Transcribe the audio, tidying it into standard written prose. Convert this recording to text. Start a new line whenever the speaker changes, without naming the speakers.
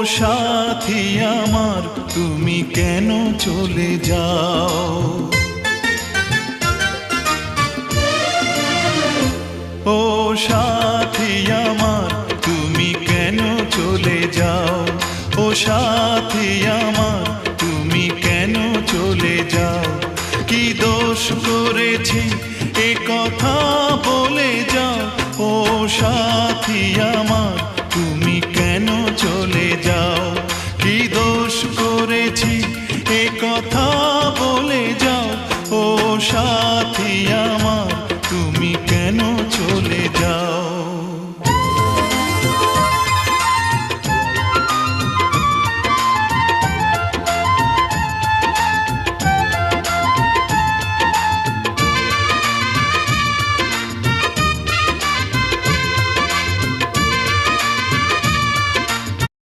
সাথী আমার তুমি কেন চলে যাও? ও সাথী আমার তুমি কেন চলে যাও? ও সাথী আমার তুমি কেন চলে যাও? কি দোষ করেছি এ কথা বলে যাও। ও সাথী আমার